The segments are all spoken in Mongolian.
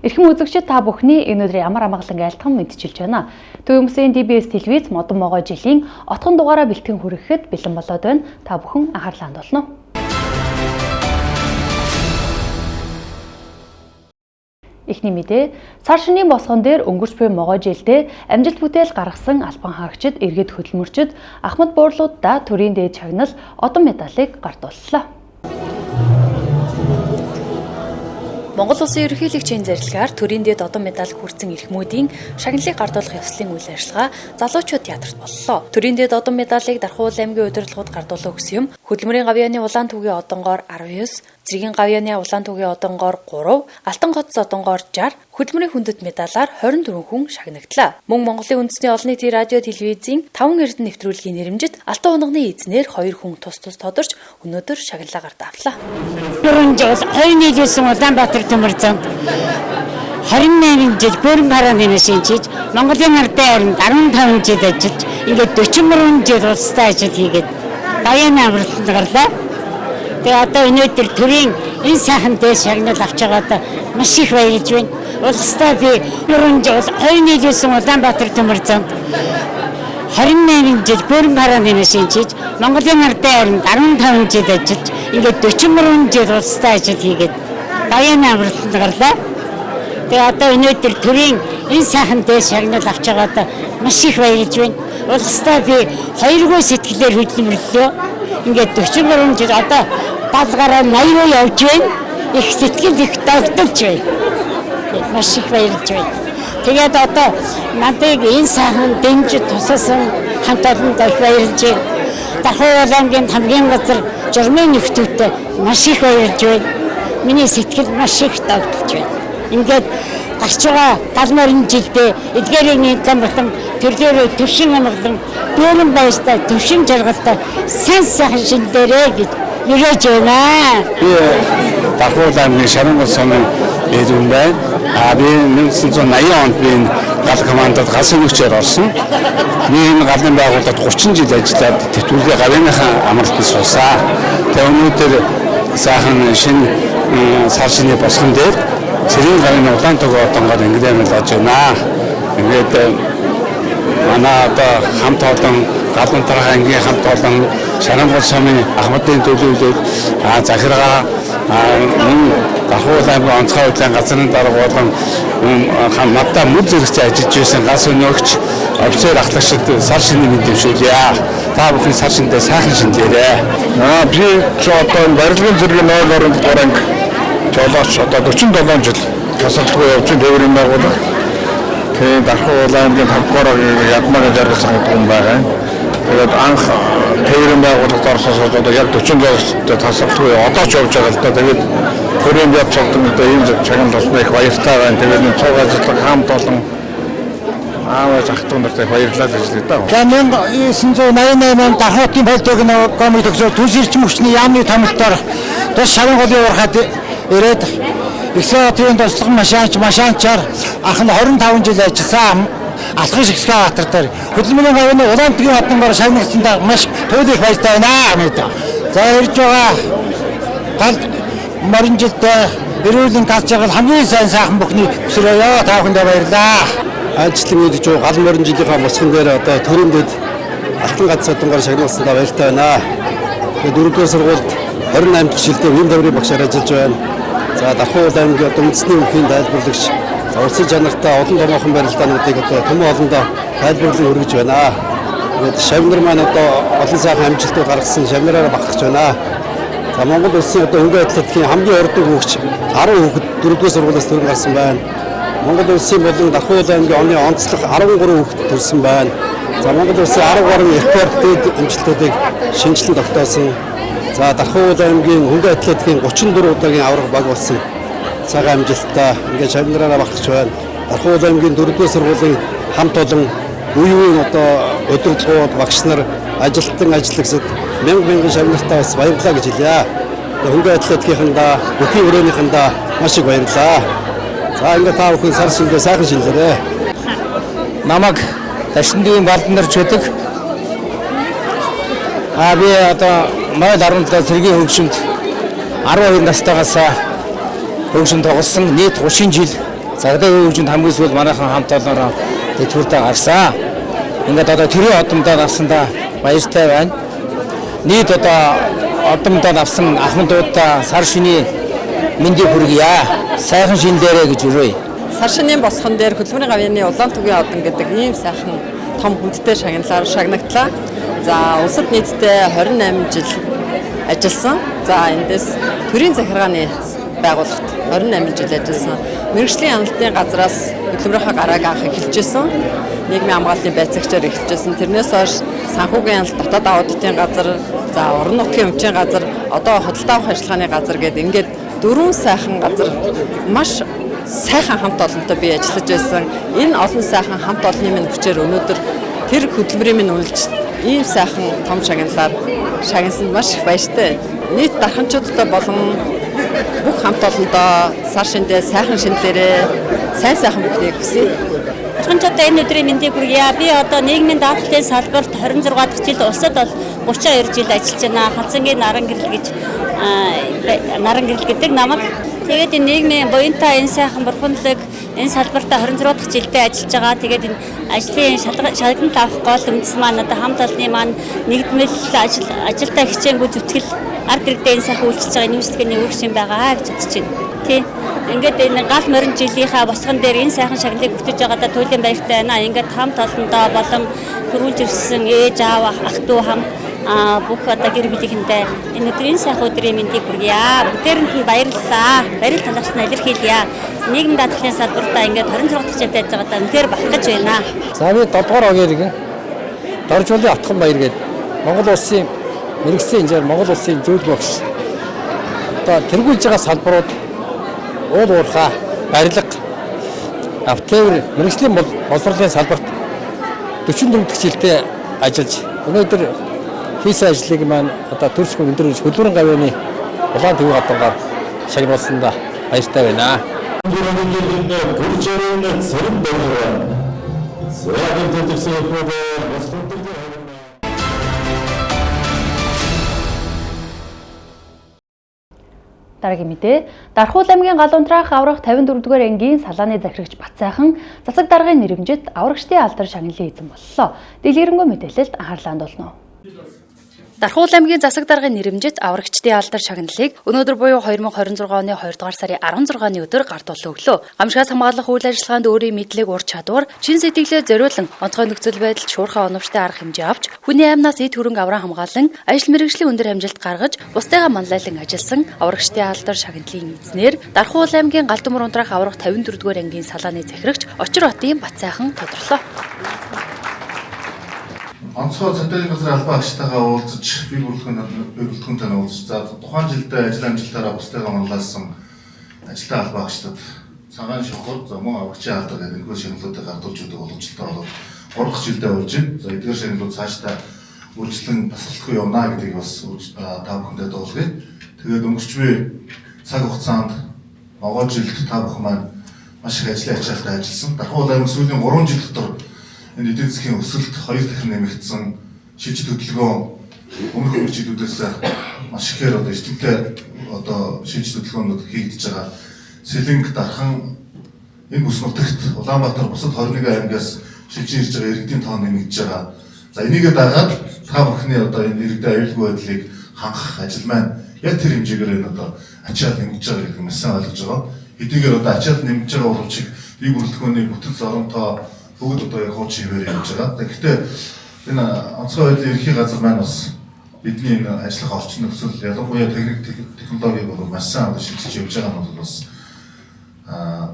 Эрхэм үзэгчид та бүхний энэ өдрийн ямар амгалан айлтган мэдчилж байна. Төвөмсгийн DBS телевиз модон могоо жилийн отхон дугаараа бэлтгэн хүрэхэд бэлэн болоод байна. Та бүхэн анхаарлаа хандуулна уу? Эхний мэдээ, сар шинийн босгон дээр өнгөрч буй могоо жилдээ амжилт бүтээл гаргасан албан хаагчид, иргэд хөдөлмөрчид, ахмад буурлуудаа төрийн дээд чагнал одон медалийг гардууллаа. Монгол Улсын ерөнхийлөгчийн зарилгаар төрийн дэд одон медаль хүртсэн эрхмүүдийн шагналыг гардуулах ёслолын үйл ажиллагаа залуучууд театрт боллоо. Төрийн дэд одон медалийг Дархуул аймгийн удирдлагууд гардуулах өгсөн юм. Хөдөлмөрийн гавьяаны улаан түүгийн одонгоор 19, Цэргийн гавьяаны улаан түүгийн одонгоор 3, Алтан хотс одонгоор 60, хөдөлмөрийн хүндэт медалаар 24 хүн шагнагдлаа. Мөн Монголын үндэсний олон нийтийн радио телевизийн 5 эрдэнэ нэвтрүүлгийн нэрэмжит Алтан унганы эзнэр 2 хүн тус тодорч өнөөдөр шагналаа гард авлаа. 2019 Улаанбаатар төмөрзөнд 28 жил бүрэн гарааны шинжиж Монголын ардын оронд 15 жил ажиллаж ингээд 43 жил улстай ажил хийгээд баян амралтанд гарлаа. Тэгээ одоо өнөөдөр төрийн энэ сайхан дээл шагнал авч байгаадаа маш их баярлж байна. Улстай би 2019 Улаанбаатар төмөрзөнд 28 жил бүрэн гарааны шинжиж Монголын ардын оронд 15 жил ажиллаж ингээд 43 жил улстай ажил хийгээд баян амралтанд гарлаа. Тэгээ одоо өнөөдөр төрийн энэ сайхан дээл шагнал авч байгаадаа маш их баярлж байна. Улстай би 2 сэтгэлээр хөдөлмөрлөө. Ингээд 43 жил одоо 70 гараа 80 руу явж байна. Их сэтгэл их догдолж байна. Маш их баярлж байна. Тэгээд одоо надыг энэ сайхан дэмжиж тусасан хамт олонд их баярлж байна. Дархуул аймгийн хамгийн газар журмын нөхдөдтэй маш их баярлж байна. Миний сэтгэл маш их догдолж байна. Ингээд гарч байгаа 70 жилдээ эдгээрийн болон төрлөөрөө төвшин амгалан дөрөн байстай төвшин жаргалтай сайн сайхан шиндэрээ гэж юрэж байна. Би Дархуул аймгийн Шарангол сумын эдэн байна. Би 1980 онд би гал командад гал сувгчээр орсон. Би энэ галын байгууллагад 30 жил ажиллаад тэтгэврийн гавьяаныхаа амралтанд суусаа. Тэгээ өнөөдөр сайхан шинэ сар шинийн босгон дээр Цэргийн гавьяаны улаан түүгийн одонгоор ингээд ажиллаж байна. Ингээд манай одоо хамт олон галан тарах ангийн хамт олон Шарангол сумын ахмадын төлөөлөл захиргаа Дархуул аймгийн онцгой хурлын газрын дарга болон хамтдаа мөр зэрэгцээ ажиллаж байсан гас өнөөгч офицер ахлагчид сар шинийн мэдрэмжүүлье. Та бүхэн сар шиндээ сайхан шинжээрэй. Би одоо барилгын зэргийн 0.3 анги жолооч одоо 47 жил тасалдгүй явж байгаа тээврийн байгууллага. Тэгээд Дархуул аймгийн 5-р ядмаг жаргалсан юм байгаа. Тэгээд анх тээврийн байгууллагад орсоос одоо яг 47 тасалдгүй одоо ч явж байгаа л да. Тэгээд төрийн яд цогтмод ийм чагнал болсноо их баяртай байна. Тэгээд энэ цуг ажиллах хамт олон аавч ахтун нартай баярлалаа гэж хэлээ да. 1988 онд Дархуутын полигоны төгсөөд түнс эрчим хүчний яамны томилтоор тус Шарангол уурхад ирээд Экспериментийн туслах машаанчаар ах нь 25 жил ажилласан алхам шигсгээ хатар дээр хөдөлмөрийн гавьяаны улаан түүгийн одонгоор шагнагдсандаа маш туйлын баяртай байна. За ирж байгаа гал морин жилдээ эрүүлийн галж байгаа хамгийн сайн сайхан бүхний өсрөөё. Та бүхэндээ баярлалаа. Ажлын үдж гал морин жилийнхаа босгон дээр одоо төрийн дэд алтан гац одонгоор шагнагдсандаа баяртай байна. Тэгээд 4-р сургуульд 28 дахь жилдээ Вим даврын багшаар ажиллаж байна. За Дархуул аймгийн одоо үндэсний өвхийн тайлбарлагч улсын чанартай олон томоохон барилдаануудыг одоо төмөн олондоо тайлбарлан өргөж байна. Тэгээд шавнар маань одоо олон сайхан амжилтууд гаргасан шавнараараа багтаж байна. За Монгол улсын одоо хөнгө атлетикийн хамгийн урддаг хөгч 10 хүүхэд 4-р сургуулиас төрөн гарсан байна. Монгол улсын болон Дархуул аймгийн оны онцлог 13 хүүхэд төрсэн байна. За Монгол улсын 10 гаруй спорт амжилтуудыг шинжилэн тогтоосон. За Дархуул аймгийн хөнгө атлетикийн 34 удаагийн аврах баг болсон. Цагаан амжилттай ингээд шагнараараа багтаж байна. Дархуул аймгийн 4-р сургуулийн хамт олон үе үеийн одоо удирдлагууд багш нар ажилтан ажиллагсад мянган шагнартай бас баярлалаа гэж хэлье. Хөнгө атлетикийнхандаа бүхий өрөөнийхэндээ маш их баярлалаа. За ингээд та бүхэн сар шиндээ сайхан шинжлээрэй. Намаг Ашиндын балдан нар чөдөг. Би одоо 0.17 Цэргийн хөгшөнд 12 настайгаас хөгшин тоглосон нийт 30 жил Цагдаагийн хөгжинд хамгийн сүүл манайхан хамт олоороо тэтгэвртэй гарсан. Ингээд одоо тэрийн одомдоо авсандаа баяртай байна. Нийт одоо одомдоо авсан ахмадуудаа сар шинийн мэндийг хүргье. Сайхан шин дээрээ гэж өрөөе. Сар шинийн босгон дээр хөдөлмөрийн гавьяаны Улаантүгийн одон гэдэг ийм сайхан том хүндтэй шагналаар шагнагдлаа. За улсад нийтдээ 28 жил ажилласан. За эндээс төрийн захиргааны байгууллагт 28 жил ажилласан. Мэргэжлийн хяналтын газраас хөдөлмөрийнхаа гарааг анх эхэлжсэн. Нийгмийн хамгааллын байцаагчаар эхэлжсэн. Тэрнээс хойш санхүүгийн хяналт, дотоод аудитын газар, за орон нутгийн өмчийн газар, одоо худалдаа авах ажиллагааны газар гэдэг ингээд 4 сайхан газар маш сайхан хамт олонтой би ажиллаж байсан. Энэ олон сайхан хамт олонны минь хүчээр өнөөдөр тэр хөдөлмөрийн минь үнэлж ийм сайхан том шагналаар шагнасан маш их баяртай. Нийт дарханчуудтай болон бүх хамт олондоо сар шиндээ сайхан шинэлэрээ сайн бүхнийг хүсье. Дарханчуудаа энэ өдрийн мэндийг хүргье. Би одоо нийгмийн даатгалын салбарт 26 дахь жил, улсад бол 32 жил ажиллаж байна. Хацангийн наран гэрэл гэдэг намайг. Тэгээд энэ нийгмийн буянтай энэ сайхан бурханлаг энэ салбартаа 26 дахь жилдээ ажиллаж байгаа. Тэгээд энэ ажлын шагналт авах гол үндэс маань одоо хамт олонны маань нэгдмэл ажилдаа хичээнгүү зүтгэл ард иргэдээ энэ сайхан үйлчилж байгаа нэмэлтгээний үр шим байгаа гэж бодож байна. Тийм. Ингээд энэ гал морин жилийнхаа босгон дээр энэ сайхан шагналыг бүртгэж байгаадаа туйлын баяртай байна. Ингээд хамт олондоо болон төрүүлж ирсэн ээж аав ах トゥ хамт бүх одоо гэр бүлийнхэндээ энэ өдрийн сайхан өдрийн мэндийг хүргье. Бүгдээрэнд нь баярлалаа. Баярал талархсан илэрхийлье. Нийгмийн даатгалын салбартаа ингээд 26 дахь жилдээ ажиллаж байгаадаа үнээр бахархаж байна. За би 7-р огийн Доржуулын Атхан баяр гээд Монгол улсын мэрэгчлийн инженер, Монгол улсын зөвлөх багш одоо тэргүүлж байгаа салбарууд уул уурхай, барилга, автовер, мэрэгжлийн боловсролын салбарт 44 дахь жилдээ ажиллаж өнөөдөр хийсэн ажлыг маань одоо төрсгөө өндөр хөдөлмөрийн гавьяаны Улаантүгийн одонгаар шагнуулсандаа баяртай байна. Дараагийн мэдээ. Дархуул аймгийн Галуунтраах аврах 54-р ангийн салааны захирагч Бацайхан засаг даргын нэрэмжит аврагчдын алдар шагналын эзэн боллоо. Дэлгэрэнгүй мэдээлэлд анхаарлаа хандуулна. Дархуул аймгийн засаг даргын нэрэмжит аврагчдын алдар шагналыг өнөөдөр буюу 2026 оны 2 дугаар сарын 16-ны өдөр гартуулан өглөө. Гамшигаас хамгаалах үйл ажиллагаанд өөрийн мэдлэг, ур чадвар, чин сэтгэлээ зориулан онцгой нөхцөл байдалд шуурхай оновчтой арга хэмжээ авч хүний аймнаас эд хөрөнгө авран хамгаалан ажил мэргэжлийн өндөр амжилт гаргаж бусдайгаа манлайлан ажилласан аврагчдын алдар шагналын эзнэр Дархуул аймгийн Галдмөр унтраах аврах 54-р ангийн салааны захирагч Очир хотын Бацайхан тодорлоо. Онцгой цагдаагийн газар албан агштайгаа уулзаж бие бүрэлдэхүүнтэй уулзаж за тухайн жилдээ ажил амжилтаараа бусдайгаа манлайлсан ажилтны албан агштад цагаан шохор мөн аврагчийн алдар гэдэг нөхөр шагналуудыг гардуулж өгдөг боломжтой болоод 3 дахь жилдээ болж байна. За эдгээр шагналууд цаашдаа үргэлжлэн тасралтгүй явна гэдгийг бас та бүхэндээ дуулгая. Тэгээд өнгөрч буй цаг хугацаанд могоо жилд та бүхэн маань маш их ажлын ачаалтаа ажилласан. Дархуул аймаг сүүлийн 3 жил дотор энэ эдийн засгийн өсөлт 2 дахин нэмэгдсэн шилжилт хөдөлгөөн өмнөх үржилүүдээс маш ихээр одоо эрдэмтэй одоо шилжилт хөдөлгөөнүүд хийгдэж байгаа. Сэлэнг дархан энэ бүс нутагт Улаанбаатар бусад 21 аймгаас шилжиж ирж байгаа иргэдийн тоо нэмэгдэж байгаа. За энийгээ дагаад та бүхний одоо энэ иргэдийн аюулгүй байдлыг хангах ажил маань яг тэр хэмжээгээр энэ одоо ачаал нэмэгдэж байгаа гэдэг нь сайн ойлгож байгаа. Хэдийгээр одоо ачаал нэмэгдэж байгаа боловч бие бүрэлдэхүүний бүтэц оронтоо бүгд одоо яг хуучин хэмээр явж байгаа. Гэхдээ энэ онцгой байдлын ерхий газар маань бас бидний энэ ажиллах орчин нөхцөл ялангуяа технологиг бол маш сайн шилжиж явж байгаа нь бол бас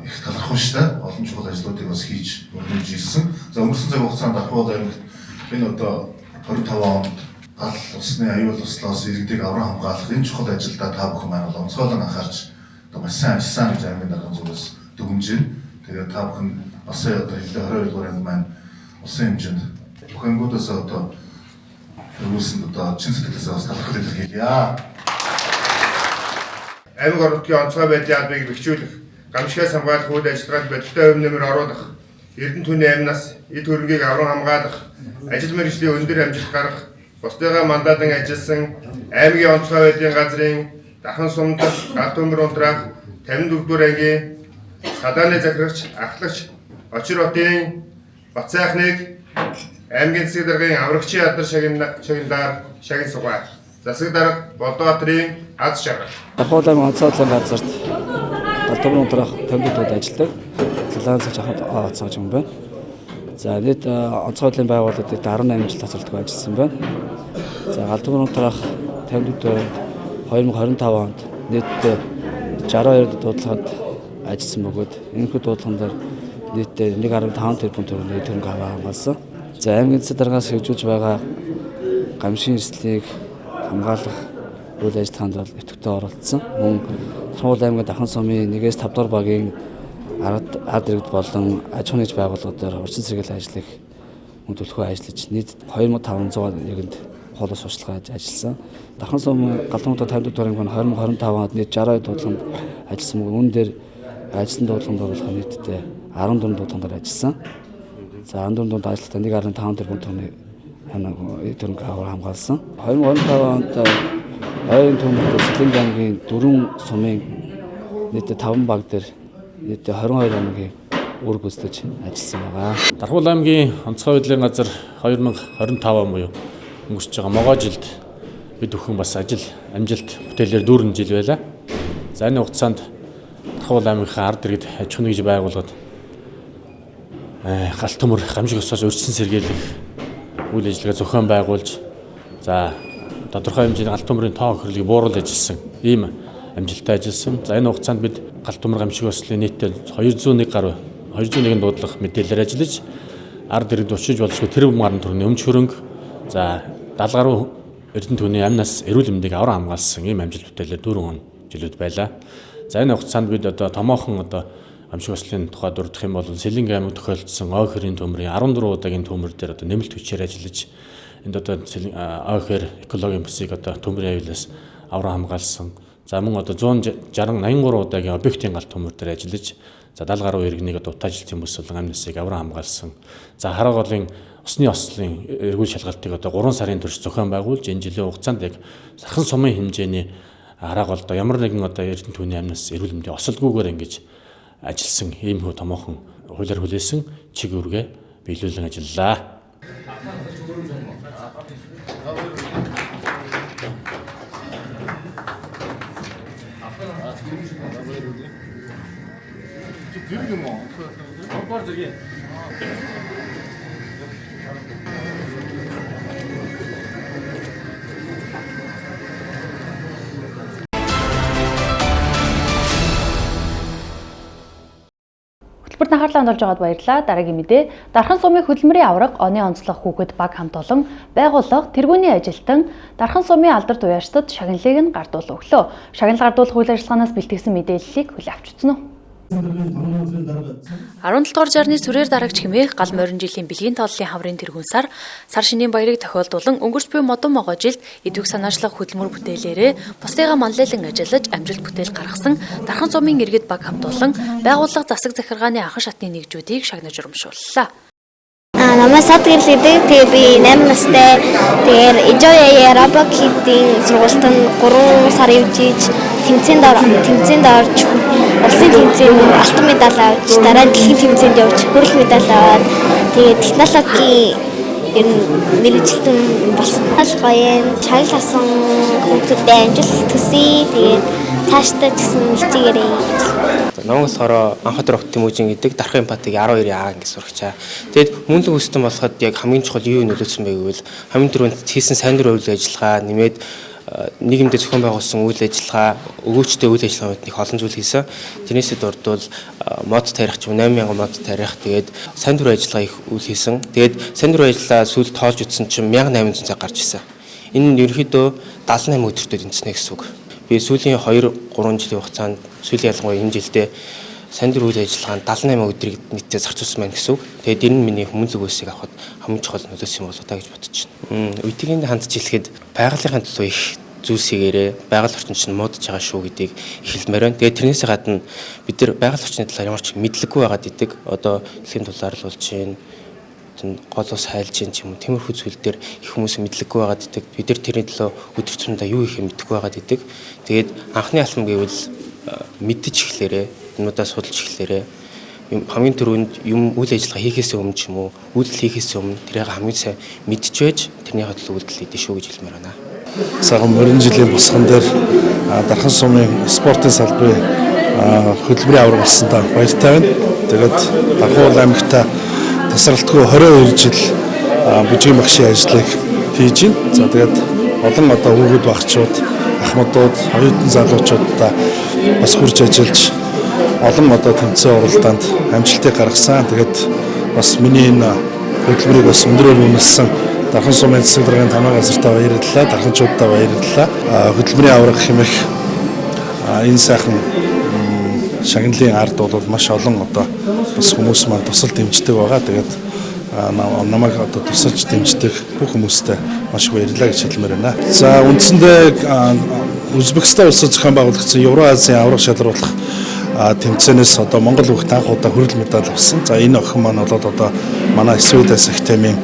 их талархав шүү дээ. Олон чухал ажлуудыг бас хийж өрнөж ирсэн. За өнгөрсөн цаг хугацаанд Дархуул аймагт энэ одоо 25 онд гал усны аюул услоос иргэдийг авран хамгаалах энэ чухал ажилдаа та бүхэн маань бол онцгойлон анхаарч одоо маш сайн ажилласан гэж аймгийн даргын зүгээс дүгнэж байна. Тэгээд та бүхэн бас одоо хэлээ 22 дугаар анги маань усын хэмжээнд бүх ангиудаас одоо өргүүлсэн одоо чин сэтгэлээсээ бас талархал илэрхийлье. Аймаг орнотгийн онцгой байдлын албыг бэхжүүлэх, гамшигаас хамгаалах үйл ажиллагаанд бодиттой хувь нэмэр оруулах, Эрдэнэ түүний аймнаас эд хөрөнгийг авран хамгаалах, ажил мэргэжлийн өндөр амжилт гаргах, бусдыгаа мандатан ажилласан аймгийн онцгой байдлын газрын Дахан сумдас Галдмөр унтраах 54-р ангийн Садааны захирагч, ахлагч, Очир хотын Бат сайхныг аймгийн засаг даргын аврагчийн ядар шагналаар шагнал сугаа. Засаг дарга Болдбаатарын аз жаргал. Дархуулын онцгойлын газарт Галдмөрийн унтраах 50 тууд ажилладаг. Цалаан цаг хахад онцгойж юм байна. За нийт онцгойлын байгууллагад 18 жил тасалдаг ажилласан байна. За Галдмөрийн унтраах 50 тууд 2025 онд нийтдээ 62 дуудлагад ажилласан бөгөөд энэхүү дуудлаган дээр нийтдээ 1.5 тэрбум төгрөгийн төрөнг авсан. За аймгийн засаг даргаас хэрэгжүүлж байгаа гамшийн эрсдлийг хамгаалах үйл ажиллагаанд бол идэвхтэй оролцсон. Мөн Дархуул аймгийн Дархан сумын 1-5 дугаар багийн ард иргэд болон аж ахуйн нэгж байгууллагуудаар урьдчилан сэргийлэх ажлыг мөн төлхөө ажиллаж нийт 2500 нэгэнд хоолой сурчлагын ажилласан. Дархан сум Галдмөрийн 50 дугаар ангид 2025 онд нийт 62 дуудлаганд ажилласан. Үүн дээр ажилласан дуудлаганд оруулах нийтдээ 14 дуудлаганд ажилласан. За 14 дунд ажиллахдаа 1.5 тэрбум төгрөг хамгаалсан. 2025 онд ойрын төмөрт Сэлэнг аймгийн 4 сумын нийт 5 баг дээр нийт 22 аймгийн үр гүйцэтгэж ажилласан байгаа. Дархуул аймгийн онцгой байдлын газар 2025 буюу өнгөрч байгаа могоо жилд бид бүхэн бас амжилт бүтээлээр дүүрэн жил байлаа. За энэ хугацаанд Дархуул аймгийнхаа ард иргэд аж ахуйн нэгж байгууллагад галт төмөр гамшиг ёсоос урьдчилан сэргийлэх үйл ажиллагаа зохион байгуулж за тодорхой хэмжээний галт төмрийн тоо хөрөлгийг бууруулж ажилласан ийм амжилттай ажилласан. За энэ хугацаанд бид галт төмөр гамшиг ёслолын нийтдээ 201 дуудлага мэдээлэлээр ажиллаж ард иргэд учрж болзошгүй тэрбум гаруй төгрөгийн өмч хөрөнгө за 70 гаруй эрдэнэ төвний амнаас эрүүл мэндийг авран хамгаалсан ийм амжилт бүтээлээр 4 он жилүүд байлаа. За энэ хугацаанд бид томоохон гамшиг ёслолын тухай дурдах юм бол Сэлэнг аймагт тохиолдсон ой хөрийн төмрийн 14 удаагийн төмөр дээр нэмэлт хүчээр ажиллаж энд ой хөр экологийн бүсийг төмрийн аюулаас авран хамгаалсан. За мөн 163 удаагийн объектын галт төмөр дээр ажиллаж за 70 гаруй иргэнийг утаажилтын бүс болон амнисыг авран хамгаалсан. За хараа голын усны ослын эргүүл шалгалтыг 3 сарын турш зохион байгуулж энэ жилийн хугацаанд яг Дархан сумын хэмжээний хараа голд ямар нэгэн эрдэнэ төвний амнаас эрүүл мэндийн осолгүйгээр ингэж ажилласан ийм томоохон хуулиар хүлээсэн чиг үүргээ биелүүлэн ажиллалаа. Хөтөлбөрт анхаарлаа хандуулж байгаад баярлалаа. Дараагийн мэдээ Дархан сумын хөдөлмөрийн авраг, оны онцлог хүүхэд баг хамт олон байгууллага, тэргүүний ажилтан Дархан сумын алдарт уяачдад шагналыг нь гардуул өглөө. Шагнал гардуулах үйл ажиллагаанаас бэлтгэсэн мэдээллийг хүлээн авч үзнэ. 17 дугаар жарны сүрээр дарагч хэмээх гал морин жилийн бэлгийн тооллын хаврын тэргүүн сар шинийн баярыг тохиолдуулан өнгөрч буй модон могоо жилд идэвх санаачлах хөдөлмөр бүтээлээрээ бусдыгаа манлайлан ажиллаж амжилт бүтээл гаргасан Дархан сумын иргэд баг хамт олон байгууллага засаг захиргааны анхан шатны нэгжүүдийг шагнаж урамшууллаа. Намайг Сад гэрлээ. Тэгээ би 8 настай. Тэгэхээр Enjoy Robot-ийн сургуульд 3 сар явж тэмцээнд орж улсын тэмцээнд алтан медаль авч дараа нь дэлхийн тэмцээнд явж хүрэл медаль аваад тэгээд технологийн мэргэжилтэн болсон. Гоё чайл авсан хүмүүстээ амжилт төсөө тэгээд цаашдаа ч гэсэн хичээгээрэй. Намайг болохоор анхад рогт Тэмүүжин гэдэг Дархан эмпатиг 12 А ингэ сурагчаа. Тэгэд хүмүүнлэг хүсэлтэн болоход яг хамгийн чухал юу нөлөөлсөн бэ гэвэл хамгийн түрүүнд хийсэн сайн дурын үйл ажиллагаа нэмээд нийгэмдээ зохион байгуулсан үйл ажиллагаа, өгөөчтэй үйл ажиллагаанд их олон зүйл хийсэн. Тэрнээсээ дурдвал мод тарих ч 8000 мод тарих тэгээд сайн дурын ажиллагаа их үйл хийсэн. Тэгээд сайн дурын ажиллагаа сүүлд тоолж утсан чинь 1800 цаг гарч ирсэн. Энэ нь ерөнхийдөө 78 өдөртөө тэнцэнэ гэсэн үг. Би сүүлийн 2-3 жилийн хугацаанд сүүлийн ялангуяа энэ жилдээ сайн дурын үйл ажиллагаанд 78 өдрийг нийтдээ зарцуулсан байна гэсэн үг. Тэгээд энэ нь миний хүмүүнлэг үсийг авахд хамгийн чухал нөлөөсөн юм болоо та гэж бодож байна. Үеийн хандж хэлэхэд байгалийн төлөө их зүйлсээрээ байгаль орчин чинь муудаж байгаа шүү гэдгийг эхэлмээр байна. Тэгээд тэрнээсээ гадна бид нар байгаль орчны талаар ямар ч мэдлэггүй байгаад идэг. Одоо дэлхийн тулаарлуулж чинь голоос хайлж чинь юм тиймэрхүү зүйл дээр их хүмүүс мэдлэггүй байгаад идэг. Бид нар тэрний төлөө өдөр тутмдаа юу их мэдэхгүй байгаад идэг. Тэгээд анхны алхам гэвэл мэддэж эхлээрээ юмудаа судалж эхлээрээ хамгийн түрүүнд юм үйл ажиллагаа хийхээс өмнө ч юм уу үйлдэл хийхээс өмнө тэрийг хамгийн сайн мэдчихвэж тэрнийхээ төлөө үйлдэл хийдэж шүү гэж хэлмээр байна. Саган мөрөн жилийн босгон дээр Дархан сумын спортын салбарын хөтөлбөрийн авраг болсондоо баяртай байна. Тэгээд Дархан аймагта тасралтгүй 22 жил бүжгийн багшийн ажлыг хийж байна. За тэгээд олон одоо хүүхэд багчууд, ахмадууд, оюутан залуучуудаа бас хурж ажиллаж олон одоо тэмцээн уралдаанд амжилтыг гаргасан. Тэгээд бас миний энэ хөтөлбөрийг бас өндрөөр үнэлсэн Дархан сумын засаг даргын тамаа газартаа баярлалаа. Дарханчуудаа баярлалаа. Хөтөлбөрийн авраг хэмээх энэ сайхан шагналын ард бол маш олон одоо бас хүмүүс маань тусал дэмждэг байгаа. Тэгээд намайг одоо тусалж дэмждэг бүх хүмүүстээ маш их баярлалаа гэж хэлмээр байна. За үндсэндээ Узбекистан улсад зохион байгуулагдсан Евразийн авраг шалруулах тэмцээнээс одоо Монгол хүүхд анх удаа хүрэл медаль авсан. За энэ охин маань бол одоо манай Сведас Актемийн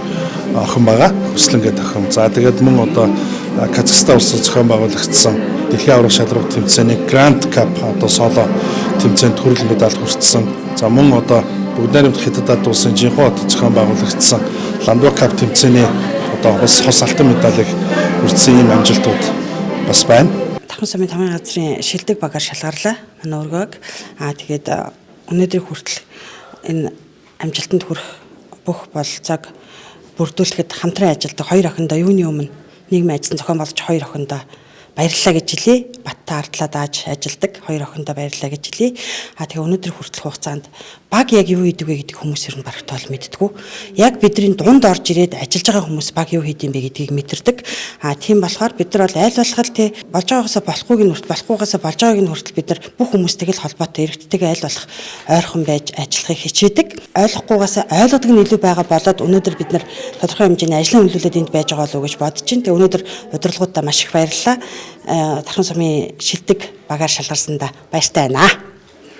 охин байгаа. Хүслэнгээд охин. За тэгээд мөн одоо Казахстан улсад зохион байгуулагдсан дэлхийн авраг шалралт тэмцээний Grand Cup одоо соло тэмцээнд хүрэл медаль хүртсэн. За мөн одоо Бүгд найрамд Хятадд улсын жинхэнэ хот зохион байгуулагдсан Ландва Cup тэмцээний одоо бас хос алтан медалийг хүртсэн юм амжилтууд бас байна. Дархан сумын тамирын газрын шилдэг багаар шалгарлаа. Манай өргөөг тэгээд өнөөдрийн хүртэл энэ амжилтанд хүрэх бүх бололцоог бүрдүүлэхэд хамтран ажилладаг хоёр охиндоо юуны өмнө нийгмийн ажлын зохион байгуулагч хоёр охиндоо баярлалаа гэж хэлье. Баттай ардлаа дааж ажилладаг хоёр охиндоо баярлалаа гэж хэлье. Тэгээ өнөөдөр хүртэл хугацаанд баг яг юу хийдэг вэ гэдэг хүмүүс ер нь барах тоол мэддэггүй. Яг бидний дунд орж ирээд ажиллаж байгаа хүмүүс баг юу хийдэм бэ гэдгийг мэдэрдэг. Тийм болохоор бид нар бол айл болох те болж байгаагаас болохгүйг нь хүртэл болохгүйгаас болж байгааг нь хүртэл бид нар бүх хүмүүстэйг л холбоотой эрэгтэйгээ айл болох ойрхон байж ажиллахыг хичээдэг. Ойлгохгүйгаас ойлгодог нь илүү байгаа болоод өнөөдөр бид нар тодорхой хэмжээний ажлын хөлөөлөд энд байж байгаа болов уу гэж бодож байна. Тэгээ өнөөдөр удирдлагуудаа маш их баярлалаа. Дархан сумын шилдэг багаар шалгарсандаа баяртай байна.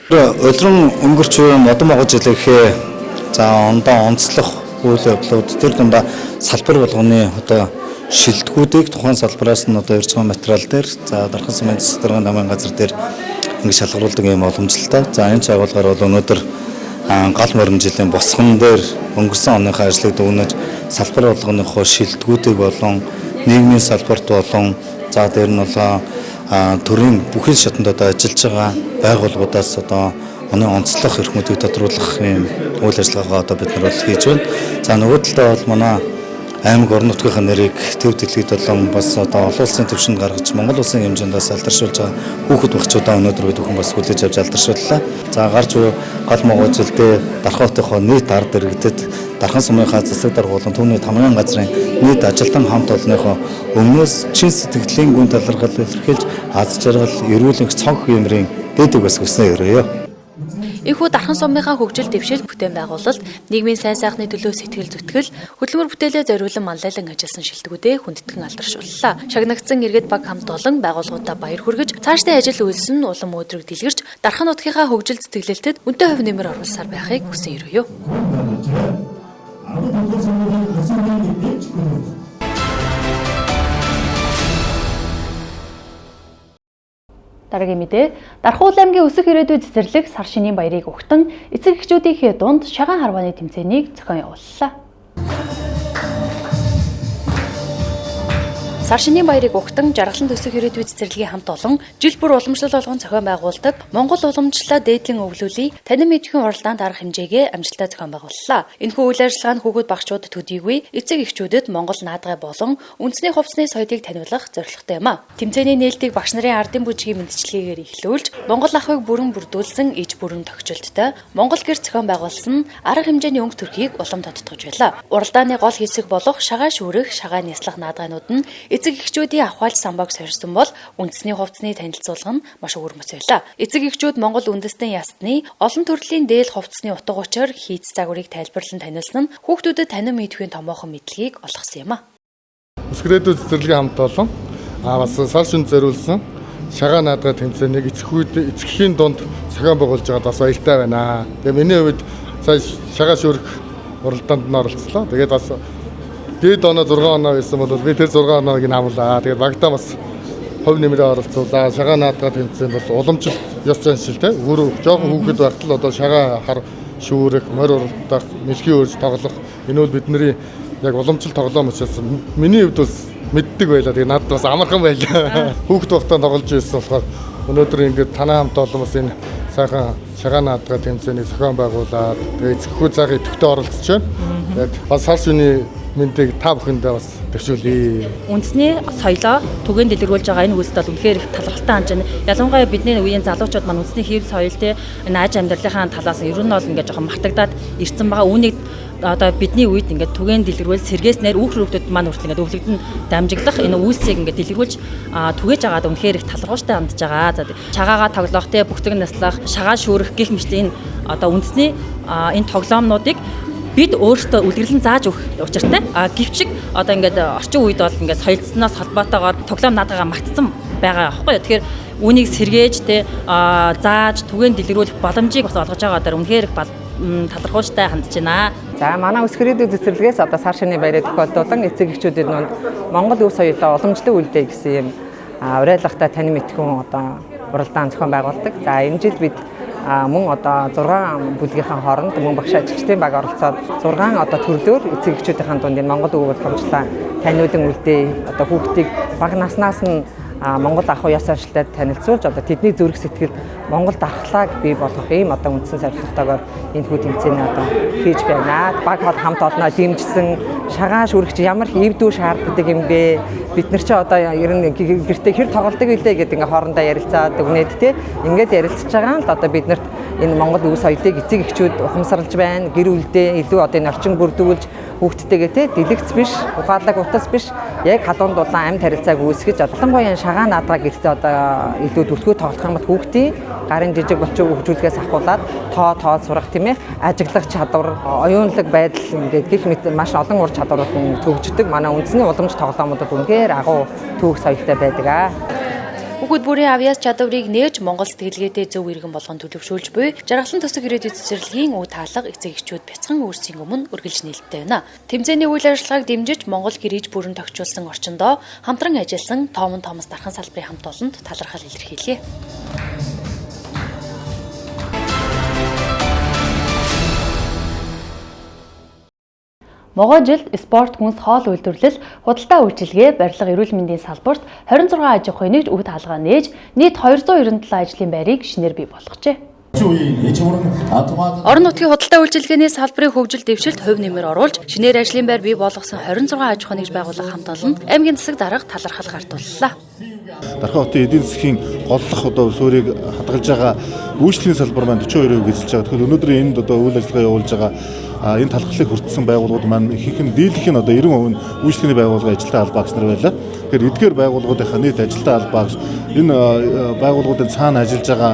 Өдрөн өнгөрч буй модон могож жилийнхээ за ондоо онцлох үйл явдлууд тэр дундаа салбар болгоны одоо шилдэгүүдийг тухайн салбараас нь одоо ирж байгаа материал дээр за Дархан сумын засаг даргын намын газар дээр ингэ шалгаруулдаг юм боломжтой. За энэ чагуулгаар бол өнөөдөр гал морин жилийн босгон дээр өнгөрсөн оныхаа ажлыг дүгнэж салбар болгоныхоо шилдэгүүдийг болон нийгмийн салбарт болон за дээр нь болоо төрийн бүхэл шатанд одоо ажиллаж байгаа байгууллагуудаас одоо оны онцлог эрхмүүдийг тодруулах юм үйл ажиллагаагаа одоо бид нар бол хийж байна. За нөгөө талдаа бол манай аймаг орон нутгийнхаа нэрийг төв дэлхийд болон бас одоо олон улсын түвшинд гаргаж Монгол улсын хэмжээндээс алдаршуулж байгаа хүүхэд багчуудаа өнөөдөр бид бүхэн бас хүлээж авч алдаршууллаа. За гарч буй гал могоо жилдээ Дархан хотынхоо нийт ард иргэдэд Дархан сумынхаа засаг дарга болон түүний тамирын газрын нийт ажилтан хамт олонныхоо өмнөөс чин сэтгэлийн гүн талархал илэрхийлж аз жаргал эрүүлэн цонх юмрын дэдэг бас гисэн өрөөё. Энэхүү Дархан сумынхаа хөгжил дэвшил бүтээн байгуулалт нийгмийн сайн сайхны төлөө сэтгэл зүтгэл хөдөлмөр бүтээлээ зориулан манлайлан ажилласан шилдэгүүдээ хүндэтгэн алдаршууллаа. Шагнагдсан иргэд баг хамт олон байгууллагуудаа баяр хүргэж цаашдын ажил үйлс нь улам өдрөг дэлгэрч Дархан нутгийнхаа хөгжил сэтгэлэлтэд үнэтэй хувь нэмэр оруулсаар байхыг хүсэн өрөөё. Дараагийн мэдээ Дархан аймгийн өсөх ирээдүйд цэцэрлэг сар шинийн баярыг өгтөн эцэг эхчүүдийнхээ дунд шагаан харвааны тэмцээнийг зохион явууллаа. Сар шинийн баярыг өгтөн жаргалан өсөх ирээдүйд цэцэрлэгийн хамт олон жил бүр уламжлал болгон зохион байгуулдаг Монгол уламжлалаа дээдлэн өвлүүлээ танин мэдхийн уралдаанд арга хэмжээгээ амжилттай зохион байгууллаа. Энэхүү үйл ажиллагаа нь хүүхэд багчуудад төдийгүй эцэг эхчүүдэд Монгол наадгай болон үндэсний хувцсны соёлыг таниулах зорилготой юм а. Тэмцээний нээлтийг багш нарын ардын бүжгийн мэдчилгээгээр эхлүүлж Монгол ахыг бүрэн бүрдүүлсэн иж бүрэн тогтчлолттой Монгол гэр зохион байгуулсан арга хэмжээний өнгө төрхийг улам тодтогч байлаа. Уралдааны гол хэсэг болох шагаа шүүрэх, шагаа няслах наадгайнууд нь эцэг эхчүүдийн авахалж самбааг сорьсон бол үндэсний хувцсны танилцуулга нь маш өвөрмөц байлаа. Эцэг эхчүүд Монгол үндэстэн ястны олон төрлийн дээл хувцсны утга учир хийц загварыг тайлбарлан таниулсан нь хүүхдүүдэд танин мэдхийн томоохон мэдлэгийг олгосон юм а. Өсөх ирээдүйд цэцэрлэгийн хамт олон бас сар шүнд зориулсан шагаа наадгай тэмцээнийг эцэгхийн дунд зохион байгуулж байгаад бас баяртай байна. Тэгээ миний хувьд сая шагаа шүүрэх уралдаанд нь оролцлоо. Тэгээд бас дээд оноо 6 оноо байсан бол би тэр 6 оноог нь амлаа. Тэгээд багтаа бас хувь нэмрээ оролцуулаад шагаа наадгаа тэмцээн бол уламжил ёс заншил те өөр жоохон хүүхэд байхад л одоо шагаа хар шүүрэх, морь уралдах, мэлхий өөрч тоглох энэ бол бидний яг уламжил тоглоом учраас миний хувьд бол мэддэг байлаа. Тэгээ надад бас амархан байлаа. Хүүхэд багтаа тоглож байсан болохоор өнөөдөр ингээд танаа хамт олон бас энэ сайхан шагаа наадгаа тэмцээний зохион байгуулад тэгээ эцэгхүү цагийн төвтэй оролцож байна. Тэгээд бас сар шөнийн мэндийг та бүхэндээ бас төвшүүлье. Үндэсний соёлоо түгээн дэлгэрүүлж байгаа энэ үйлс бол үнэхээр их талархалтай хандж байна. Ялангуяа бидний үеийн залуучууд маань үндэсний хэв соёлтэй энэ аж амьдралынхаа талаас ер нь бол ингээд жоохон мартагдаад ирсэн байгаа. Үүнийг одоо бидний үед ингээд түгээн дэлгэрүүл сэргээснээр үүх хүүхдүүд маань хүртэл ингээд өвлөгдөн дамжигдах энэ үйлсийг ингээд дэлгэрүүлж түгээж байгаад үнэхээр их талархууштай хандж байгаа. За чагаагаа тоглох те бүхтэг наслах, шагаа шүүрэх гэх мэт энэ одоо үндэсний энэ тоглоомнуудыг бид өөрсдөө үлгэрлэн зааж өгөх учиртай. Гэвч одоо ингээд орчин үед бол ингээд соёлцсноос холбоотойгоор тоглоом наадгаа магтсан байгаа аахгүй юу. Тэгэхээр үүнийг сэргээж те зааж түгээн дэлгэрүүлэх боломжийг бас олгож байгаа дараа үнэхээр талархууштай хандж байна. За манай Үс Хэрээдүйн цэцэрлэгээс одоо сар шөнийн баярыг тохиолдуулан эцэг эхчүүдэд нь Монгол өв соёлоо уламжлан үлдээ гэсэн юм уриалгатай тань мэдхүн одоо уралдаан зохион байгуулдаг. За энэ жил бид мөн одоо 6 бүлгийнхаа хооронд мөн багш ажилчдын баг оролцоод 6 одоо төрлөөр эцэг эхчүүдийн дунд энэ Монгол өвөг уламжлалаа таниулан үлдээ. Одоо хүүхдийг бага наснаас нь Монгол ах уяа сонирхолтой танилцуулж одоо тэдний зүрх сэтгэлд Монгол дархлааг бий болгох ийм одоо үндсэн зорилготойгоор энэ хүү тэмцээний одоо хийж байна. Баг хол хамт олноо дэмжсэн шагаа шүрэгч ямар эвдүү шаарддаг юм бэ? Бид нар ч одоо ер нь гэртээ хэр тоглодог вэ гэдэг ингээ хоорондоо ярилцаад өгнөд те ингээд ярилцж байгаа л одоо биднэрт энэ Монгол өв соёлыг эцэг эхчүүд ухамсарлаж байна. Гэр бүлдээ илүү одоо энэ орчин бүрдүүлж хүүхдтэйгээ те дэлгэц биш, ухаалаг утас биш яг халуун дулаан амьд харилцааг үүсгэж ялангуяа шагаа наадгаа гэртээ одоо илүү дүлхүү тоглох юм бол хүүхдийн гарын жижиг болчоо хөгжүүлгээс ахуулаад тоо сурах тийм ээ ажиглах чадвар, оюунлаг байдал ингээд гих мэт маш олон ур чадварууд нь төгждөг. Манай үндэсний уламж тоглоомуудад үнэхээр агуу түүх соёлтой байдаг аа. Хүүхэд бүрийн авьяас чадварыг нээж Монгол сэтгэлгээтэй зөв иргэн болгон төлөвшүүлж буй жаргалан төсөв ирээдүйн цэцэрлэгийн үе таалга эцэг эхчүүд бяцхан өөрсдийн өмнө үргэлж нээлттэй байна. Тэмцээний үйл ажиллагааг дэмжиж Монгол гэрээж бүрэн тогтчулсан орчиндоо хамтран ажилласан Томон Томос дархан салбарын хамт олонд талархал илэрхийлье. Могой жилд спорт хүнс хоол үйлдвэрлэл, худалдаа үйлчилгээ, барилга эрүүл мэндийн салбарт 26 аж ахуйн нэгж үе таалгаа нээж нийт 297 ажлын байрыг шинээр бий болгожээ. Орон нутгийн худалдаа үйлчилгээний салбарын хөгжил дэвшилт хувь нэмэр оруулж, шинээр ажлын байр бий болгосон 26 аж ахуйн нэгж байгууллага хамт олонд аймгийн засаг дарга талархал гартууллаа. Дархан хотын эдийн засгийн голлох одоо суурийг хадгалж байгаа үйлчлэгийн салбар маань 42% эзэлж байгаа. Тэгэхээр өнөөдөр энд одоо үйл ажиллагаа явуулж байгаа энэ талхлыг хүртсэн байгууллагууд маань ихэнх нь дийлэх нь одоо 90% нь үйлчлэгийн байгууллагын ажилтны албаагч нар байлаа. Тэгэхээр эдгээр байгууллагуудынхаа нийт ажилтны албаагч энэ байгууллагуудын цаана ажиллаж байгаа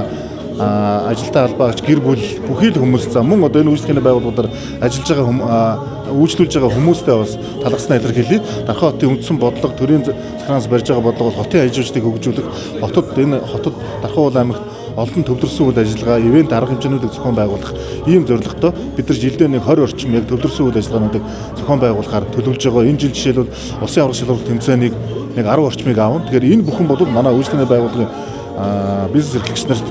ажилтны албаагч гэр бүл бүхий л хүмүүс за мөн одоо энэ үйлчлэгийн байгууллагуудаар ажиллаж байгаа үйлчлүүлж байгаа хүмүүстээ бас талархснаа илэрхийлье. Дархан хотын үндсэн бодлого төрийн захиранаас барьж байгаа бодлого хотын аяжуулалтыг хөгжүүлэх, хотод Дархан уул аймагт олон төвлөрсөн үйл ажиллагаа, ивент арга хэмжээнүүдийг зохион байгуулах ийм зорилготой бид нар жилдээ нэг 20 орчим яг төвлөрсөн үйл ажиллагаануудыг зохион байгуулахаар төлөвлөж байгаа. Энэ жил жишээлбэл улсын аврах шалралт тэмцээнийг нэг 10 орчмыг аавна. Тэгэхээр энэ бүхэн бол манай үйлчлэгийн байгууллагын бизнес эрхлэгч нарт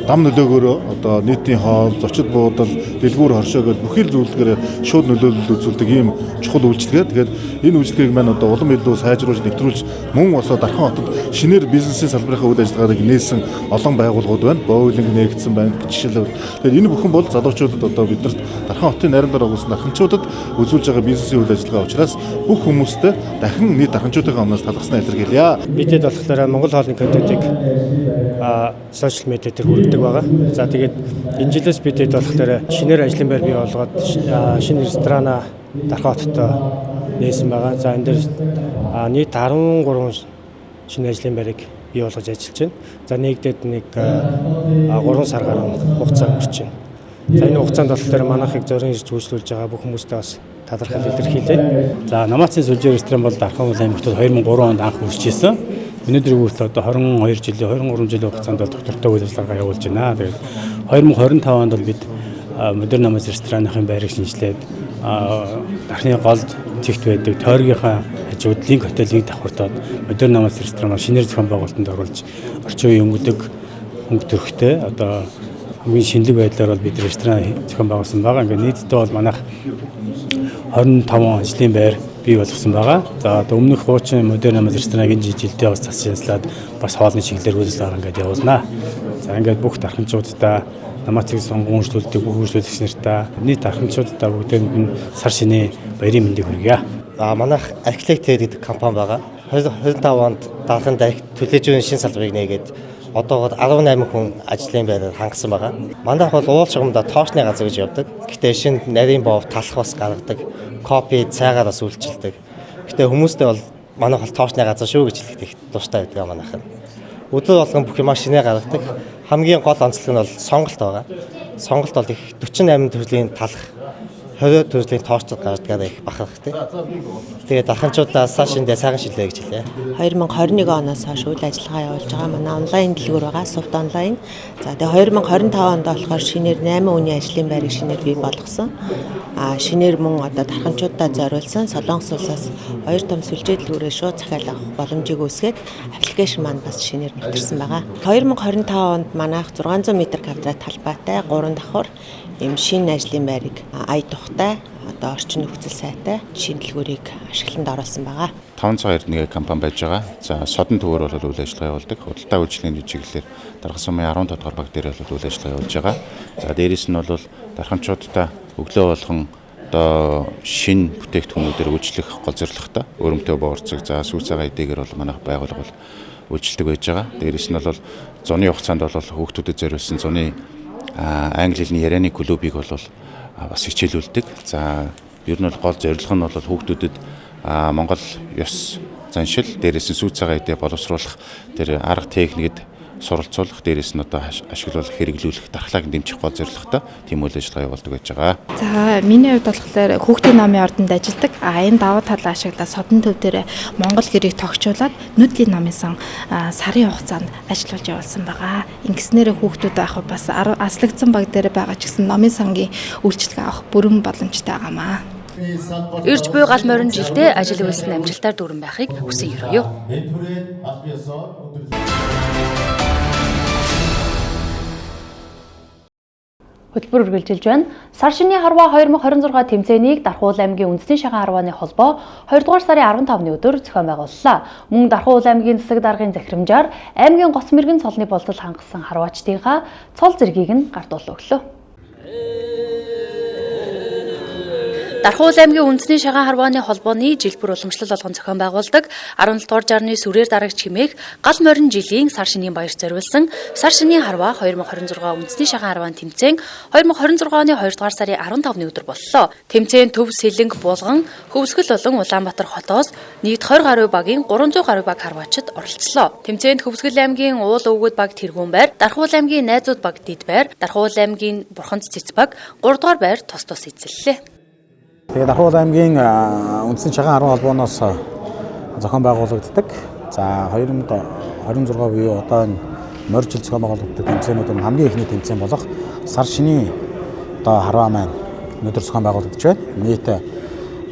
дам нөлөөгөөрөө одоо нийтийн хоол, зочид буудал, дэлгүүр хоршоо гэдэг бүхий л зүйлгээр шууд нөлөөлөл үзүүлдэг ийм чухал үйлчлэгээ. Тэгээд энэ үйлчлэгийг маань одоо улам илүү сайжруулж, нэвтрүүлж мөн улсаа Дархан хотод шинээр бизнесийн салбарынхаа үйл ажиллагааг нээсэн олон байгууллагууд байна. Боулинг нээгдсэн байна. Жишээлбэл тэгээд энэ бүхэн бол залуучуудад одоо биднэрт Дархан хотын найрамдаар байгуулсан дарханчуудад үзүүлж байгаа бизнесийн үйл ажиллагаа учраас бүх хүмүүстээ дахин нийт дарханчуудын өмнөөс талархснаа илэрхийлье. Бидэд болохоор Монгол хоолны контентыг сошиал медиа дээр хүргэдэг байгаа. За тэгээд энэ жилээс бидэд болохоор шинээр ажлын байр бий болгоод шинэ ресторана Дархан хотод нээсэн байгаа. За энэ дээр нийт 13 шинэ ажлын байрыг бий болгож ажиллаж байна. За нэгдээд нэг 3 сар гаруй хугацаа өнгөрч байна. За энэ хугацаанд болохоор манайхыг зорин ирж үйлчлүүлж байгаа бүх хүмүүстээ бас талархал илэрхийлье. За Намаацын сүлжээ ресторан бол Дархан уул аймагт 2003 онд анх үүсчихсэн. Өнөөдрийн хүртэл одоо 22 жилийн 23 жилийн хугацаанд доктортой үйл ажиллагаа явуулж байна. Тэгээд 2025 онд бол бид модерн Намац ресторанын байрыг шинжилээд Дархны голд тэгт байдаг тойргийнхаа хажуудлын хотелийг давхартаад модерн намаас ресторан шинээр зохион байгуулалтанд оруулж орчин үеийн хөнгө төрхтэй одоо хамгийн шинэлэг байдлаар бол бид ресторан зохион байгуулсан байгаа. Ингээд нийтдээ бол манайх 25 ажлын байр бий болгосон байгаа. За одоо өмнөх хуучин модерн намаас рестораныг энэ жилдээ бас засчилаад бас хоолны чиглэлээр үйлчлэл ингээд явуулнаа. За ингээд бүх дархамчуудаа намаацыг сонгон үйлчлүүлдэг бүх үйлчлүүлэгч нартаа нийт дархамчуудаа бүгдээнд нь сар шинэ баярын мэндийг хүргье. Манайх Architect гэдэг компани байгаа. 25 онд даалганд төлөөжийн шинэ салбарыг нээгээд одоогод 18 хүн ажлын байраар хангасан байгаа. Манайх бол уулзгамда тоочны газар гэж явдаг. Гэхдээ шинэ нарийн бов талах бас гаргадаг. Копи цайгаар бас үйлчилдэг. Гэхдээ хүмүүстээ бол манайх бол тоочны газар шүү гэж хэлэхэд их дуртай байдаг манайх нь. Өдөр болгон бүх юм шинэ гаргадаг. Хамгийн гол онцлог нь бол сонголт байгаа. Сонголт бол их 48 төрлийн талах 20 төрлийн тоочд гаргадаг их бахархтай. Тэгээд дарханчуудаас шиндээ сайхан шилээ гэж хэлээ. 2021 оноос хойш үйл ажиллагаа явуулж байгаа манай онлайн дэлгүүр байгаа Soft Online. За тэгээд 2025 онд болохоор шинээр 8 үний ажлын байрыг шинээр бий болгосон. Шинээр мөн одоо дарханчуудад зориулсан Солонгос улсаас 2 том сүлжээ дэлгүүрээ шууд захиалах боломжийг үүсгээд аппликейшн маань бас шинээр нэвтэрсэн байгаа. 2025 онд манайх 600 м2 талбайтай 3 давхар ийм шинэ ажлын байрыг ая тухтай одоо орчин нөхцөл сайтай шинэ дэлгүүрийг ашиглалтанд оруулсан байгаа. 591 компани байж байгаа. За содон төвөр бол үйл ажиллагаа явуулдаг. Худалдаа үйлчлэгийн чиглэлээр Дарга сумын 10 тодорхой баг дээр бол үйл ажиллагаа явуулж байгаа. За дээрээс нь бол дархамчуудаа өглөө болгон одоо шинэ бүтээгдэхүүнүүдээр үйлчлэх гол зорилготой өрөмтөө боорцог за сүүц цагаан эдгээр бол манайх байгууллага бол үйлчлдэг байж байгаа. Дээрээс нь бол зуны хугацаанд бол хүүхдүүдэд зориулсан зуны англи хэлний ярианы клубыг бол бас хичээлүүлдэг. За ер нь бол гол зорилго нь бол хүүхдүүдэд Монгол ёс заншил дээрээс нь сүүц цагаан эдээ боловсруулах тэр арга техникэд суралцуулах дээрээс нь одоо ашиглуулах хэрэглүүлэх дархлааг дэмжих гол зорилготой тийм үйл ажиллагаа явуулдаг байж байгаа. За миний хувьд болохоор хүүхдийн номын ордонд ажилладаг. Энэ давуу талаа ашиглаад содон төв дээр Монгол гэрийг тогтчуулаад нүдлийн номын сан сарын хугацаанд ажиллуулж явуулсан байгаа. Ингэснээр хүүхдүүд авах бас аслагдсан баг дээр байгаа ч гэсэн номын сангийн үйлчлэг авах бүрэн боломжтой байгаамаа. Ирж буй гал морин жилдээ ажил үйлс нь амжилтаар дүүрэн байхыг хүсэн ёо. Хөтөлбөр үргэлжилж байна. Сар шинийн харваа 2026 тэмцээнийг Дархуул аймгийн үндэсний шагаан харвааны холбоо 2 дугаар сарын 15-ны өдөр зохион байгууллаа. Мөн Дархуул аймгийн засаг даргын захирамжаар аймгийн гоц мэргэн цолны болцол хангасан харваачдынхаа цол зэргийг нь гардуулж өглөө. Дархуул аймгийн үндэсний шагаан харвааны холбооны жил бүр уламжлал болгон зохион байгуулдаг 17 дугаар жарны сүрээр дарагч хэмээх гал морин жилийн сар шинийн баяр зориулсан сар шинийн харваа 2026 үндэсний шагаан харвааны тэмцээн 2026 оны 2 дугаар сарын 15-ны өдөр боллоо. Тэмцээн Төв Сэлэнг Булган Хөвсгөл болон Улаанбаатар хотоос нийт 20 гаруй багийн 300 гаруй баг харваачид оролцлоо. Тэмцээнд Хөвсгөл аймгийн Уул өвгөд баг Тэргүүн байр, Дархуул аймгийн Найзууд баг Дид байр, Дархуул аймгийн Бурханд Цэц баг 3 дугаар байр тус тус эзэллээ. Тэгээд Дархуул аймгийн үндэсний шагаан харваа холбооноос зохион байгуулагддаг. За 2026 буюу одоо энэ морь жил зохион байгуулагддаг тэмцээнүүд нь хамгийн ихний тэмцээн болох сар шинийн одоо харваа маань өнөөдөр зохион байгуулагдаж байна. Нийт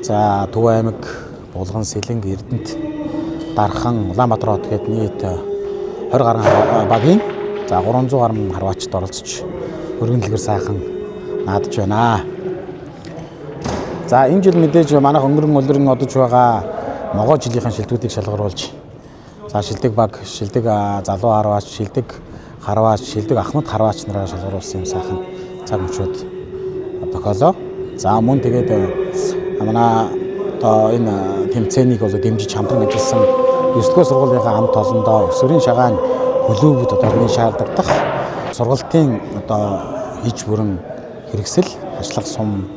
за Төв аймаг, Булган, Сэлэнг, Эрдэнэт, Дархан, Улаанбаатар хот гээд нийт 20 гаруй багийн за 300 гаруй харваачд оролцож өргөн дэлгэр сайхан наадж байна. За энэ жил мэдээж манайх өнгөрөн одож байгаа могоо жилийн шилдэгүүдийг шалгаруулж за шилдэг баг, шилдэг залуу харваач, шилдэг харваач, шилдэг ахмад харваач нараа шалгаруулсан юм сайхан цаг мөчүүд тохиолоо. За мөн тэгээд манай одоо энэ тэмцээнийг бол дэмжиж хамтран ажилласан 9-р сургуулийнхаа хамт олондоо өсвөрийн шагаан клубуд одоо энэ шаардлагадах сургалтын одоо хийж бүрэн хэрэгсэл ажлах сум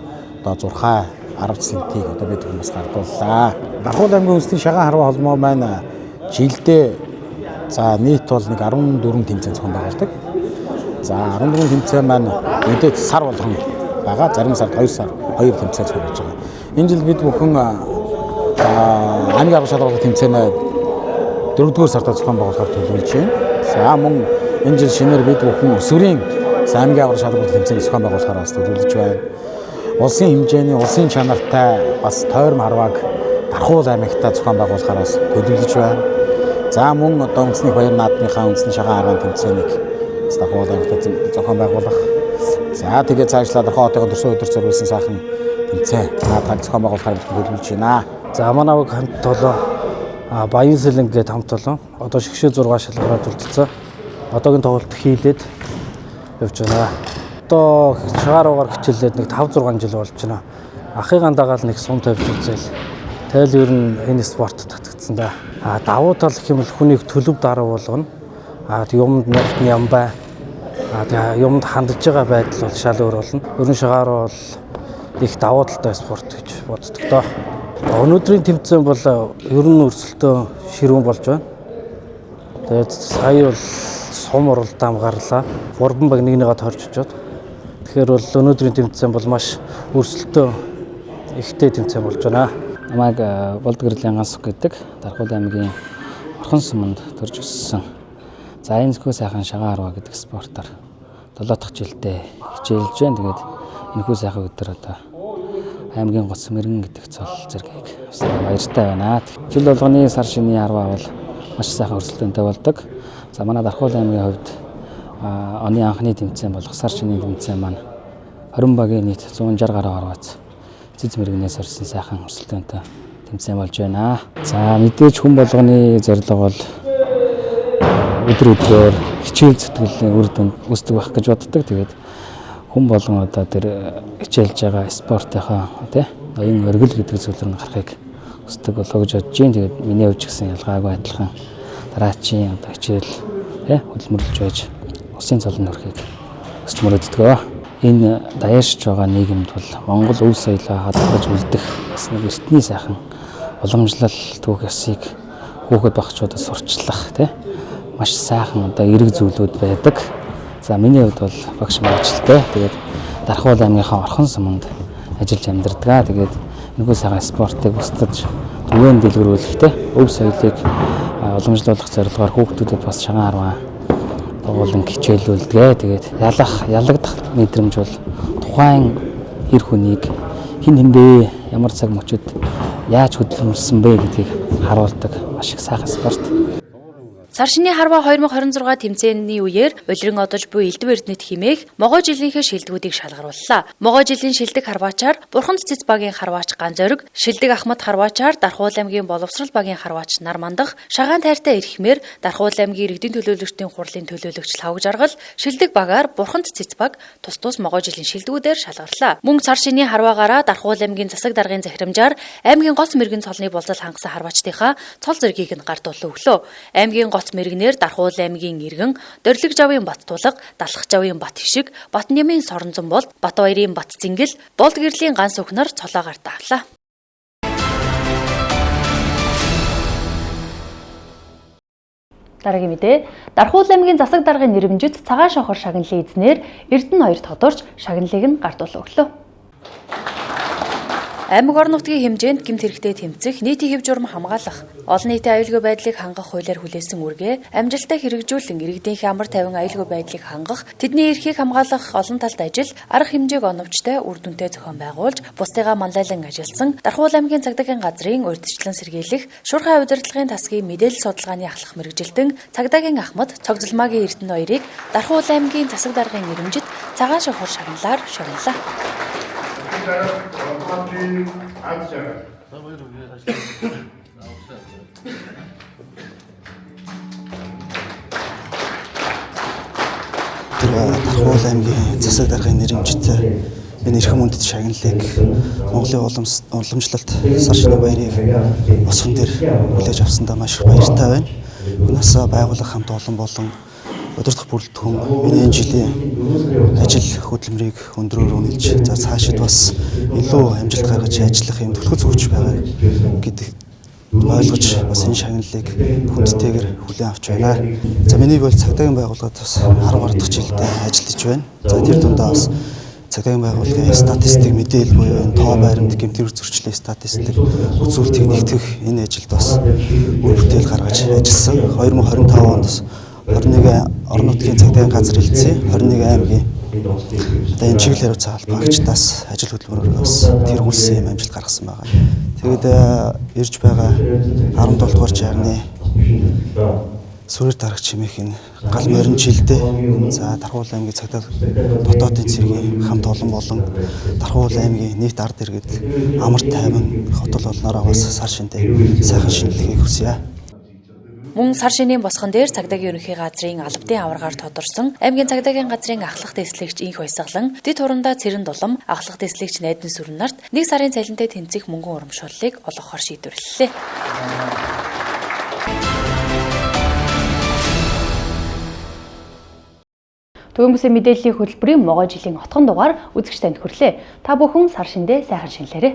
одоо 6 10 центиг одоо бид хүмүүс гардууллаа. Дархуул аймгийн үндэсний шагаан харваа холбоо маань жилдээ за нийт бол нэг 14 тэмцээн зохион байгуулдаг. За 14 тэмцээн маань мэдээд сар болгон байгаа. Зарим сард 2 сар 2 тэмцээн зохион байгуулж байгаа. Энэ жил бид бүхэн аймгийн арга шалгуулах тэмцээн 4-р сард зохион байгуулахаар төлөвлөж байна. За мөн энэ жил шинээр бид бүхэн өсвөрийн аймгийн арга шалгуулах тэмцээн зохион байгуулахаар бас төлөвлөж байна. Улсын хэмжээний улсын чанартай бас тойрон харвааг Дархуул аймагтаа зохион байгуулахаар бас төлөвлөж байна. За мөн одоо үндэсний баяр наадмынхаа үндэсний шагаан аргын тэмцээнийг Дархуул аймагтаа зохион байгуулах. За тэгээд цаашлаад Дархан хотын төрсөн өдөр зориулсан сайхан тэмцээн наадмыг зохион байгуулахаар төлөвлөж байна. За манай нэг хамт толоо Баян сэлэн гээд хамт олон одоо шигшээ 6 шалгараад үлдсэн. Одоогийн тоглолт хийлээд явж байна. Одоо шагааруугаар хичээлээд нэг 5-6 жил болж байна. Ахыгаан дагаал нэг сум тавьж үзэл. Тэгэл ер нь энэ спорт татгдсан да. Давуу тал гэх юм бол хүнийг төлөв даруу болгоно. Юмд нарт ям бай. Тэгээ юмд хандж байгаа байдал бол шал өөр болно. Ер нь шагааруу бол их давуу талтай спорт гэж боддог доо. Өнөөдрийн тэмцээн бол ер нь өрсөлдөө ширүүн болж байна. Тэгээд сая бол сум уралдаан гарлаа. 3 баг нэгнийгээ торж очоод. Тэгэхээр бол өнөөдрийн тэмцээн бол маш өрсөлдөө ихтэй тэмцээн болж байна. Намайг Болдгэрлийн Гансуг гэдэг Дархуул аймгийн Орхон суманд төрж өссөн. За энэ зөвхөн сайхан шагаан арва гэдэг спортоор 7 дахь жилдээ хичээлж байна. Тэгээд энэхүү сайхан өдөр одоо аймгийн гоц мэргэн гэдэг цол зэргийг баяртай байна. Жил болгоны сар шинийн арва бол маш сайхан өрсөлдөөнтэй болдог. За манай Дархуул аймгийн хувьд оны анхны тэмцээн болох сар шинийн тэмцээн маань 20 багийн нийт 160 гаруй арваац эцэц мэргэнээс орсон сайхан өрсөлдөөнтэй тэмцээн болж байна. За мэдээж хүн болгоны зорилго бол өдөр өдрөөр хичээл зүтгэлний үр дүнд үүсдэг байх гэж боддог. Тэгээд хүн болгон одоо тэр хичээлж байгаа спортынхаа тий ноён өргөл гэдэг зүйлээр нь гарахыг хүсдэг болоо гэж бодож байна. Тэгээд миний хувьд ч гэсэн ялгаагүй адилхан дараачийн одоо хичээл тий хөдөлмөрлөж байж усын цолны өрхийг өсч мөрөддөг. Энэ даяарч байгаа нийгэмд бол Монгол өв соёлоо хадгалж үлдэх бас нэг эртний сайхан уламжлал түүх ёсыг хүүхэд багчуудад сурчлах тий маш сайхан одоо эрэг зүйлүүд байдаг. За миний хувьд бол багш мэргэжилтэй. Тэгээд Дархуул аймгийнхаа Орхон суманд ажиллаж амьдардаг. Тэгээд нэггүй сайхан спортыг бусдад түгээн дэлгэрүүлэхтэй өв соёлыг уламжлуулах зорилгоор хүүхдүүдэд бас шагаан арваа болон хичээлүүлдэг. Тэгээд ялагдах мэдрэмж бол тухайн хэр хүнийг хин хиндээ ямар цаг мөчөд яаж хөдөлмөрлсөн бэ гэдгийг харуулдаг маш их сайхан спорт. Сар шинийн харва 2026 тэмцээний үеэр улиран одож буй Элдв Эрдэнэт химээх могоо жилийнхээ шилдэгүүдийг шалгарууллаа. Могоо жилийн шилдэг харваачаар Бурхан Цэцэц багийн харваач Ганзориг, шилдэг Ахмад харваачаар Дархуул аймгийн Боловсрал багийн харваач Нармандах, шагаан тайртай эрхмээр Дархуул аймгийн иргэдийн төлөөлөгчдийн хурлын төлөөлөгч Лавг Жаргал, шилдэг багаар Бурхан Цэцэц баг тус тус могоо жилийн шилдэгүүдээр шалгарлаа. Мөн сар шинийн харваагаараа Дархуул аймгийн засаг даргын захирамжаар аймгийн гоц мэргэн цолны болзол хангасан харваачдынхаа цол зэргийг нь гартуулан өглөө. Аймгийн гоц мэргэнээр Дархуул аймгийн иргэн, Дөрөлг жавын бат тулга, Далах жавын бат хишиг, Батнямын Соронзон болд, Батбаярын бат зингэл, Болдгэрлийн Ганс өхнөр цолоогаар давлаа. Дараагийн мэдээ Дархуул аймгийн засаг даргын нэрмжит цагаан шохор шагналын эзнэр Эрдэнэ 2 тодорч шагналыг нь гартуулан өглөө. Аймаг орон нутгийн хэмжээнд гэмт хэрэгтэй тэмцэх, нийтийн хэв журам хамгаалах, олон нийтийн аюулгүй байдлыг хангах хуулиар хүлээсэн үргээ амжилттай хэрэгжүүлэн иргэдийнхэн амар тайван аюулгүй байдлыг хангах, тэдний эрхийг хамгаалах олон талт ажил арга хэмжээг оновчтой үр дүнтэй зохион байгуулж, бусдыгаа манлайлан ажилласан Дархуул аймгийн цагдаагийн газрын урьдчилан сэргийлэх, шуурхай удирдлагын тасгийн мэдээлэл судалгааны ахлах мэргэжилтэн цагдаагийн Ахмад Цогцолмаагийн Эрдэнэ 2-ыг Дархуул аймгийн засаг даргын нэрмжит цагаан шохор шагналаар шогнолоо. Дархуул аймгийн засаг даргын нэрмжит энэ эрхэм үндэт шагналыг Монголын уламжлалт сар шинийн баярыг босгон дээр хүлээж авсандаа маш их баяртай байна. Нас байгууллага хамт олон болон удирдах бүрэлдэхүүн энэ жилийн ажил хөдөлмөрийг өндрөөр үнэлж за цаашид бас илүү амжилт гаргаж ажиллах юм төлөв зөвч байгаа гэдэг ойлгож бас энэ шагналыг хүндтэйгээр хүлээн авч байна. За миний бол цагдаагийн байгууллагад бас 10 гаруй дахь жилдээ ажиллаж байна. За тэр дундаа бас цагдаагийн байгууллагын статистик мэдээлэл буюу энэ тоо байрамд гэмтэр зөрчлийн статистик үзүүлэлтийг нэгтгэх энэ ажилд бас үр бүтээл гаргаж ажилласан. 2025 онд 21 орон нутгийн цагдаагийн газар хэлтсийн 21 аймгийн одоо энэ чиглэл хариуцаа холбоогчдаас ажил хөдөлмөрөөр бас тэргүүлсэн юм амжилт гаргасан байгаа. Тэгээд ирж байгаа 17 дугаар жагны сүрээр дарагч хэмээхийн гал морин жилдээ за Дархуул аймгийн цагдаа дотоодын цэргийн хамт олон болон Дархуул аймгийн нийт ард иргэд амар тайван хотол олноороо бас сар шиндээ сайхан шинэлгийг хүсье. Мөн сар шинийн босгон дээр цагдаагийн ерөнхий газрын албадын аваргаар тодорсон аймгийн цагдаагийн газрын ахлах дэслэгч инх баясгалан дэд хурандаа цэрэн дулам ахлах дэслэгч найдын сүрэн нарт 1 сарын цалинтай тэнцэх мөнгөн урамшууллыг олгохоор шийдвэрлэлээ. Төгөөмөсөө мэдээллийн хөтөлбөрийн могой жилийн отхон дугаар үзэгч танд хүрлээ. Та бүхэн сар шиндээ сайхан шинэлээрэй.